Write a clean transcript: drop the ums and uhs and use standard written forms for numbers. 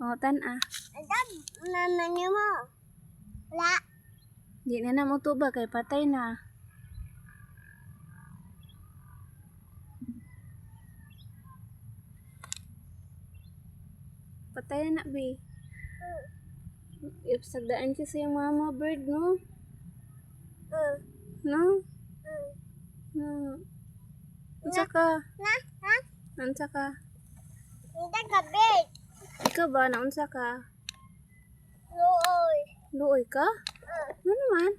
Oh, tan-ah. Adam, mama niyo mo. Wala. Di na na mo tuba kay patay na. Patay na, be. Ipsagdaan siya sa yung mama bird, no? No? Unsa ka? Ha? Unsa ka? Hindi ka big. Ikaw ba? Naunsa ka? Luoy. Luoy ka? Ano naman?